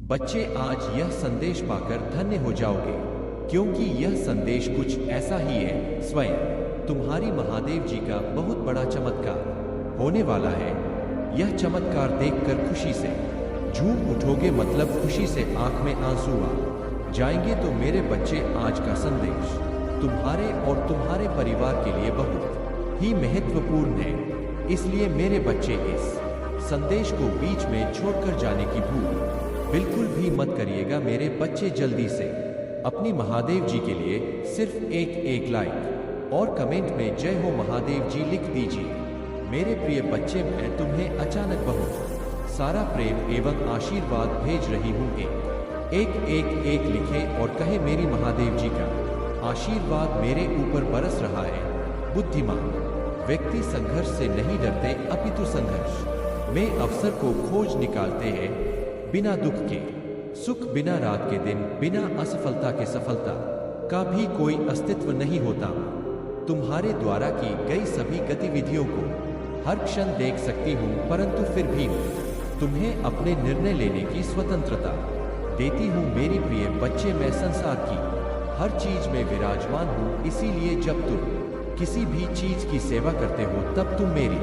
बच्चे आज यह संदेश पाकर धन्य हो जाओगे, क्योंकि यह संदेश कुछ ऐसा ही है। स्वयं तुम्हारी महादेव जी का बहुत बड़ा चमत्कार होने वाला है। यह चमत्कार देखकर खुशी से झूम उठोगे, मतलब खुशी से आंख में आंसू आ जाएंगे। तो मेरे बच्चे, आज का संदेश तुम्हारे और तुम्हारे परिवार के लिए बहुत ही महत्वपूर्ण है। इसलिए मेरे बच्चे, इस संदेश को बीच में छोड़कर जाने की भूल बिल्कुल भी मत करिएगा। मेरे बच्चे, जल्दी से अपनी महादेव जी के लिए सिर्फ एक लाइक और कमेंट में जय हो महादेव जी लिख दीजिए। मेरे प्रिय बच्चे, मैं तुम्हें अचानक बहुत सारा प्रेम एवं आशीर्वाद भेज रही हूँ। एक लिखे और कहे, मेरी महादेव जी का आशीर्वाद मेरे ऊपर बरस रहा है। बुद्धिमान व्यक्ति संघर्ष से नहीं डरते, अपितु संघर्ष में अवसर को खोज निकालते हैं। बिना दुख के सुख, बिना रात के दिन, बिना असफलता के सफलता का भी कोई अस्तित्व नहीं होता। तुम्हारे द्वारा की गई सभी गतिविधियों को हर क्षण देख सकती हूँ, परंतु फिर भी तुम्हें अपने निर्णय लेने की स्वतंत्रता देती हूँ। मेरी प्रिय बच्चे, मैं संसार की हर चीज में विराजमान हूँ। इसीलिए जब तुम किसी भी चीज की सेवा करते हो, तब तुम मेरी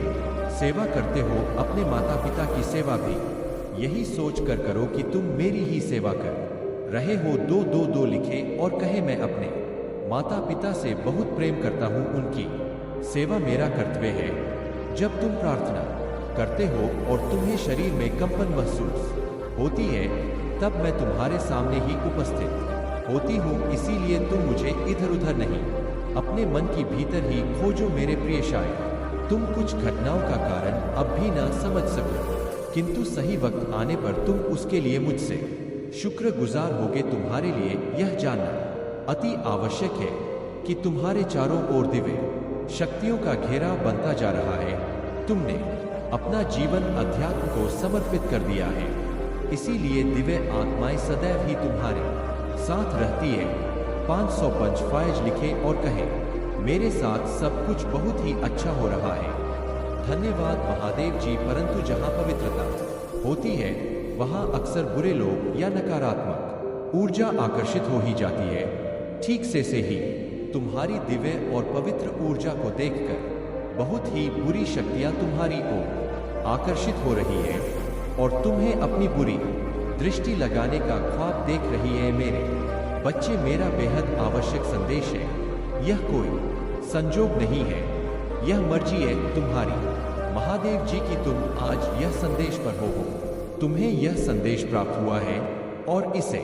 सेवा करते हो। अपने माता पिता की सेवा भी यही सोच कर करो कि तुम मेरी ही सेवा कर रहे हो। दो लिखे और कहे, मैं अपने माता पिता से बहुत प्रेम करता हूँ, उनकी सेवा मेरा कर्तव्य है। जब तुम प्रार्थना करते हो और तुम्हें शरीर में कंपन महसूस होती है, तब मैं तुम्हारे सामने ही उपस्थित होती हूँ। इसीलिए तुम मुझे इधर उधर नहीं, अपने मन की भीतर ही खोजो। मेरे प्रिय, शायद तुम कुछ घटनाओं का कारण अब भी ना समझ सको, किंतु सही वक्त आने पर तुम उसके लिए मुझसे शुक्रगुजार होगे। तुम्हारे लिए यह जानना अति आवश्यक है कि तुम्हारे चारों ओर दिव्य शक्तियों का घेराव बनता जा रहा है। तुमने अपना जीवन अध्यात्म को समर्पित कर दिया है, इसीलिए दिव्य आत्माएं सदैव ही तुम्हारे साथ रहती है। 505 फायज लिखे और कहे, मेरे साथ सब कुछ बहुत ही अच्छा हो रहा है। धन्यवाद महादेव जी। परंतु जहाँ पवित्रता होती है, वहाँ अक्सर बुरे लोग या नकारात्मक ऊर्जा आकर्षित हो ही जाती है। ठीक से ही तुम्हारी दिव्य और पवित्र ऊर्जा को देखकर बहुत ही बुरी शक्तियाँ तुम्हारी ओर आकर्षित हो रही है और तुम्हें अपनी बुरी दृष्टि लगाने का ख्वाब देख रही है। मेरे बच्चे, मेरा बेहद आवश्यक संदेश है। यह कोई संजोग नहीं है, यह मर्जी है तुम्हारी महादेव जी की। तुम आज यह संदेश पर हो। तुम्हें यह संदेश प्राप्त हुआ है और इसे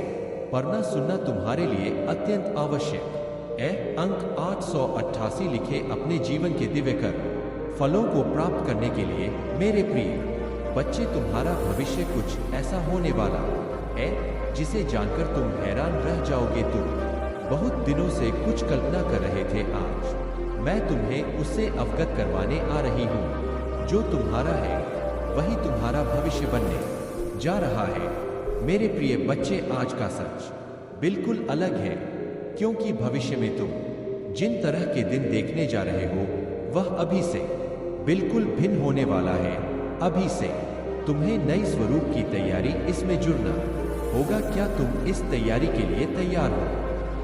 पढ़ना सुनना तुम्हारे लिए अत्यंत आवश्यक है। अंक 888 लिखे, अपने जीवन के दिव्य कर फलों को प्राप्त करने के लिए मेरे प्रिय बच्चे, तुम्हारा भविष्य कुछ ऐसा होने वाला है जिसे जानकर तुम हैरान रह जाओगे। तुम बहुत दिनों से कुछ कल्पना कर रहे थे, आज मैं तुम्हें उससे अवगत करवाने आ रही हूँ। जो तुम्हारा है वही तुम्हारा भविष्य बनने जा रहा है। मेरे प्रिय बच्चे, आज का सच बिल्कुल अलग है, क्योंकि भविष्य में तुम जिन तरह के दिन देखने जा रहे हो, वह अभी से बिल्कुल भिन्न होने वाला है। अभी से तुम्हें नई स्वरूप की तैयारी इसमें जुड़ना होगा। क्या तुम इस तैयारी के लिए तैयार हो?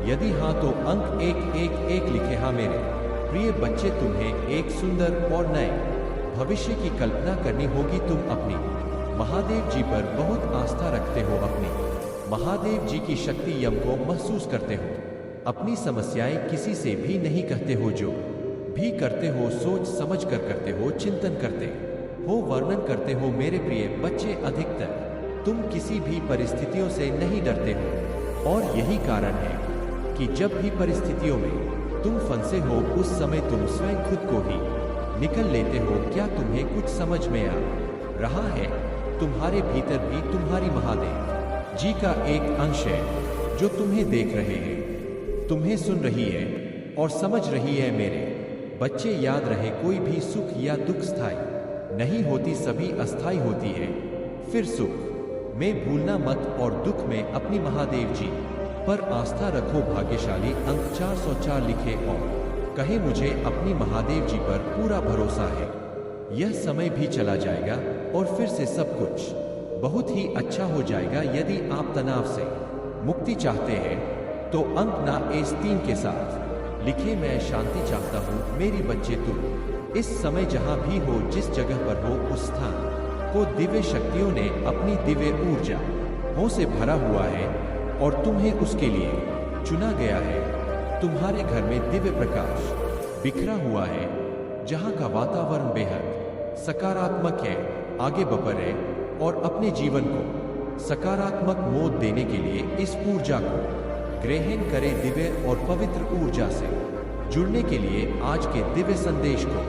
यदि हाँ, तो अंक 111 लिखे। हाँ मेरे प्रिय बच्चे, तुम्हें एक सुंदर और नए भविष्य की कल्पना करनी होगी। तुम अपनी महादेव जी पर बहुत आस्था रखते हो, अपनी महादेव जी की शक्ति यम को महसूस करते हो। अपनी समस्याएं किसी से भी नहीं कहते हो, जो भी करते हो सोच समझ कर करते हो, चिंतन करते हो, वर्णन करते हो। मेरे प्रिय बच्चे, अधिकतर तुम किसी भी परिस्थितियों से नहीं डरते हो और यही कारण है कि जब भी परिस्थितियों में तुम फंसे हो, उस समय तुम स्वयं खुद को ही निकल लेते हो। क्या तुम्हें कुछ समझ में आ रहा है? तुम्हारे भीतर भी तुम्हारी महादेव जी का एक अंश है जो तुम्हें देख रहे हैं, तुम्हें सुन रही है और समझ रही है। मेरे बच्चे, याद रहे, कोई भी सुख या दुख स्थायी नहीं होती, सभी अस्थायी होती है। फिर सुख में भूलना मत और दुख में अपनी महादेव जी पर आस्था रखो। भाग्यशाली। अंक 404 लिखे और कहे, मुझे अपनी महादेव जी पर पूरा भरोसा है। यह समय भी चला जाएगा और फिर से सब कुछ बहुत ही अच्छा हो जाएगा। यदि आप तनाव से मुक्ति चाहते हैं तो अंक ना इस 3 के साथ लिखे, मैं शांति चाहता हूँ मेरी बच्चे, तुम इस समय जहाँ भी हो, जिस जगह पर हो, उस स्थान को दिव्य शक्तियों ने अपनी दिव्य ऊर्जा हो से भरा हुआ है और तुम्हें उसके लिए चुना गया है। तुम्हारे घर में दिव्य प्रकाश बिखरा हुआ है, जहाँ का वातावरण बेहद सकारात्मक है। आगे बढ़े और अपने जीवन को सकारात्मक मोड़ देने के लिए इस ऊर्जा को ग्रहण करें। दिव्य और पवित्र ऊर्जा से जुड़ने के लिए आज के दिव्य संदेश को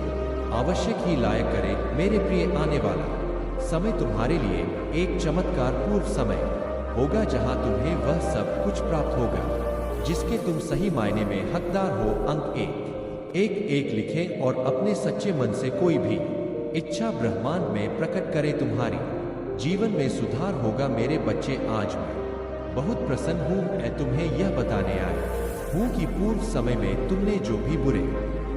आवश्यक ही लायक करें। मेरे प्रिय, आने वाला समय तुम्हारे लिए एक चमत्कार पूर्व समय होगा, जहां तुम्हें वह सब कुछ प्राप्त होगा जिसके तुम सही मायने में हकदार हो। अंक एक लिखें और अपने सच्चे मन से कोई भी इच्छा ब्रह्मांड में प्रकट करें। तुम्हारी जीवन में सुधार होगा। मेरे बच्चे, आज मैं बहुत प्रसन्न हूँ। मैं तुम्हें यह बताने आया हूँ कि पूर्व समय में तुमने जो भी बुरे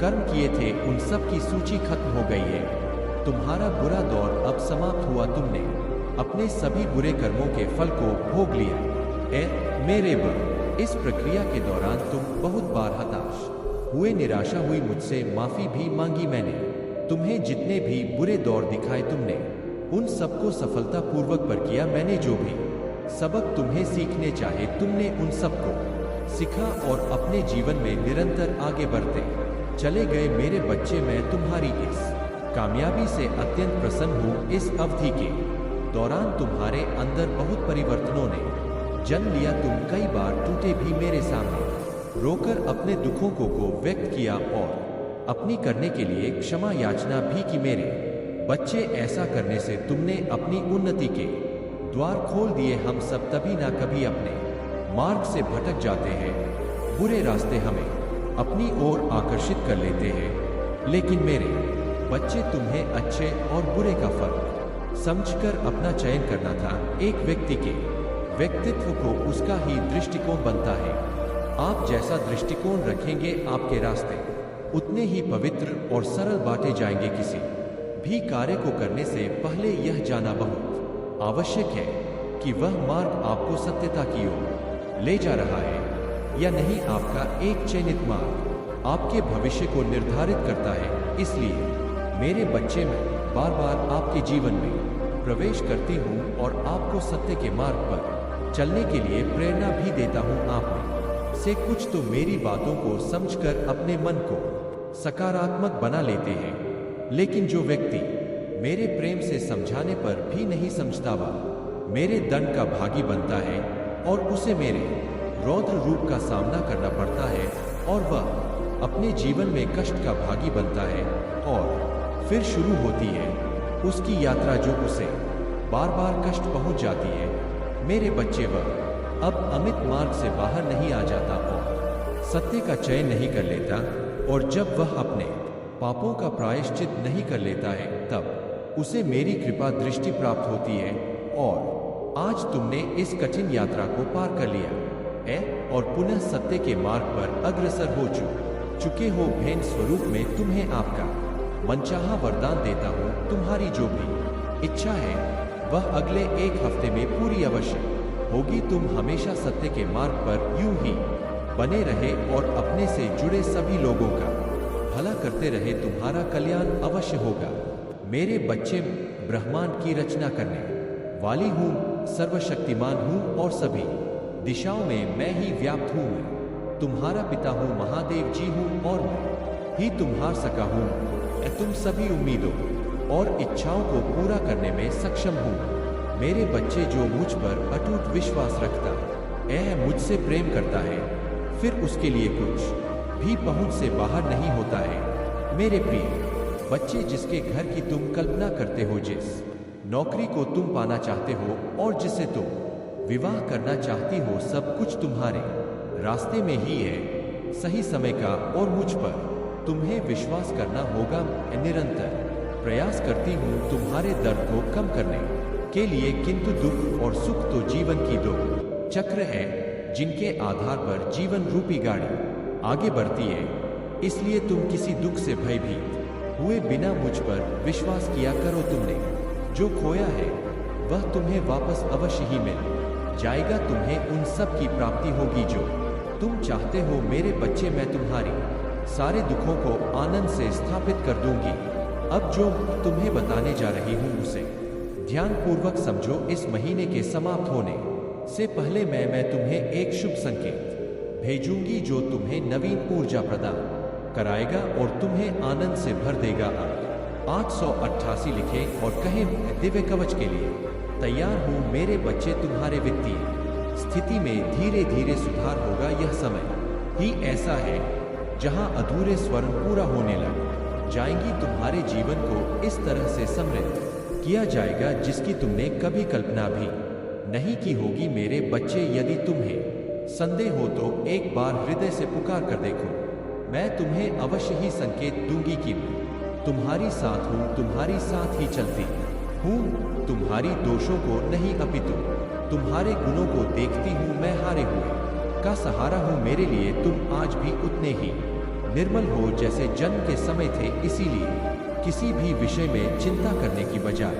कर्म किए थे, उन सब की सूची खत्म हो गई है। तुम्हारा बुरा दौर अब समाप्त हुआ। तुमने अपने सभी बुरे कर्मों के फल को भोग लिया। मेरे इस प्रक्रिया के दौरान तुम बहुत बार हताश हुए, निराशा हुई, मुझसे माफी भी मांगी मैंने। तुम्हें जितने भी बुरे दौर दिखाए, तुमने उन सबको सफलतापूर्वक पर किया। मैंने जो भी सबक तुम्हें सीखने चाहे, तुमने उन सबको सीखा और अपने जीवन में निरंतर आगे बढ़ते चले गए। मेरे बच्चे, मैं तुम्हारी इस कामयाबी से अत्यंत प्रसन्न हूँ। इस अवधि के दौरान तुम्हारे अंदर बहुत परिवर्तनों ने जन्म लिया। तुम कई बार टूटे भी, मेरे सामने रोकर अपने दुखों को व्यक्त किया और अपनी करने के लिए क्षमा याचना भी की। मेरे बच्चे, ऐसा करने से तुमने अपनी उन्नति के द्वार खोल दिए। हम सब तभी ना कभी अपने मार्ग से भटक जाते हैं। बुरे रास्ते हमें अपनी ओर आकर्षित कर लेते हैं, लेकिन मेरे बच्चे, तुम्हें अच्छे और बुरे का फर्क समझकर अपना चयन करना था। एक व्यक्ति के व्यक्तित्व को उसका ही दृष्टिकोण बनता है। आप जैसा दृष्टिकोण रखेंगे, आपके रास्ते उतने ही पवित्र और सरल बांटे जाएंगे। किसी भी कार्य को करने से पहले यह जाना बहुत आवश्यक है कि वह मार्ग आपको सत्यता की ओर ले जा रहा है या नहीं। आपका एक चयनित मार्ग आपके भविष्य को निर्धारित करता है। इसलिए मेरे बच्चे, मैं बार बार आपके जीवन में प्रवेश करती हूँ और आपको सत्य के मार्ग पर चलने के लिए प्रेरणा भी देता हूँ। आप में से कुछ तो मेरी बातों को समझकर अपने मन को सकारात्मक बना लेते हैं, लेकिन जो व्यक्ति मेरे प्रेम से समझाने पर भी नहीं समझता, वह मेरे दंड का भागी बनता है और उसे मेरे रौद्र रूप का सामना करना पड़ता है और वह अपने जीवन में कष्ट का भागी बनता है। और फिर शुरू होती है उसकी यात्रा, जो उसे बार बार कष्ट पहुंच जाती है। मेरे बच्चे, वह अब अमित मार्ग से बाहर नहीं आ जाता और सत्य का चयन नहीं कर लेता। और जब वह अपने पापों का प्रायश्चित नहीं कर लेता है, तब उसे मेरी कृपा दृष्टि प्राप्त होती है। और आज तुमने इस कठिन यात्रा को पार कर लिया है और पुनः सत्य के मार्ग पर अग्रसर हो चुके हो। भेंट स्वरूप में तुम्हें आपका मनचाहा वरदान देता हूँ। तुम्हारी जो भी इच्छा है, वह अगले 1 हफ्ते में पूरी अवश्य होगी। तुम हमेशा सत्य के मार्ग पर यूं ही बने रहे और अपने से जुड़े सभी लोगों का भला करते रहे। तुम्हारा कल्याण अवश्य होगा। मेरे बच्चे, ब्रह्मांड की रचना करने वाली हूँ, सर्वशक्तिमान हूँ और सभी दिशाओं में मैं ही व्याप्त हूँ। मैं तुम्हारा पिता हूँ, महादेव जी हूँ और मैं ही तुम्हार सका हूँ। तुम सभी उम्मीदों और इच्छाओं को पूरा करने में सक्षम हूँ। मेरे बच्चे, जो मुझ पर अटूट विश्वास रखता है, मुझसे प्रेम करता है, फिर उसके लिए कुछ भी पहुंच से बाहर नहीं होता है। मेरे प्रिय बच्चे, जिसके घर की तुम कल्पना करते हो, जिस नौकरी को तुम पाना चाहते हो और जिसे तुम विवाह करना चाहती हो, सब कुछ तुम्हारे रास्ते में ही है, सही समय का। और मुझ पर तुम्हें विश्वास करना होगा। मैं निरंतर प्रयास करती हूँ तुम्हारे दर्द को कम करने के लिए, किंतु दुख और सुख तो जीवन की दो चक्र है जिनके आधार पर जीवन रूपी गाड़ी आगे बढ़ती है। इसलिए तुम किसी दुख से भयभीत हुए बिना मुझ पर विश्वास किया करो। तुमने जो खोया है वह तुम्हें वापस अवश्य ही मिल जाएगा। तुम्हें उन सब की प्राप्ति होगी जो तुम चाहते हो। मेरे बच्चे, मैं तुम्हारी सारे दुखों को आनंद से स्थापित कर दूंगी। अब जो तुम्हें बताने जा रही हूं उसे ध्यान पूर्वक समझो। इस महीने के समाप्त होने से पहले मैं तुम्हें एक शुभ संकेत भेजूंगी जो तुम्हें नवीन ऊर्जा प्रदान कराएगा और तुम्हें आनंद से भर देगा। 888 लिखे और कहें दिव्य कवच के लिए तैयार हूं। मेरे बच्चे, तुम्हारे वित्तीय स्थिति में धीरे धीरे सुधार होगा। यह समय ही ऐसा है जहां अधूरे स्वर्ण पूरा होने लग जाएंगी। तुम्हारे जीवन को इस तरह से समृद्ध किया जाएगा जिसकी तुमने कभी कल्पना भी नहीं की होगी। मेरे बच्चे, यदि तुम्हें संदेह हो तो एक बार हृदय से पुकार कर देखो। मैं तुम्हें अवश्य ही संकेत दूंगी कि मैं तुम्हारी साथ हूं, तुम्हारी साथ ही चलती हूं। तुम्हारी दोषों को नहीं अपितु तुम्हारे गुणों को देखती हूं। मैं हारे हुए का सहारा हूं। मेरे लिए तुम आज भी उतने ही निर्मल हो जैसे जन्म के समय थे। इसीलिए किसी भी विषय में चिंता करने की बजाय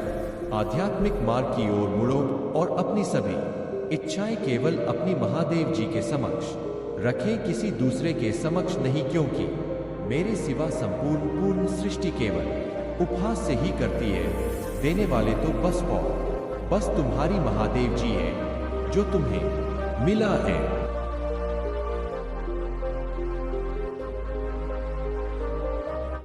आध्यात्मिक मार्ग की ओर मुड़ो और अपनी सभी इच्छाएं केवल अपनी महादेव जी के समक्ष रखें, किसी दूसरे के समक्ष नहीं। क्योंकि मेरे सिवा संपूर्ण पूर्ण सृष्टि केवल उपहास से ही करती है। देने वाले तो बस तुम्हारी महादेव जी है जो तुम्हें मिला है।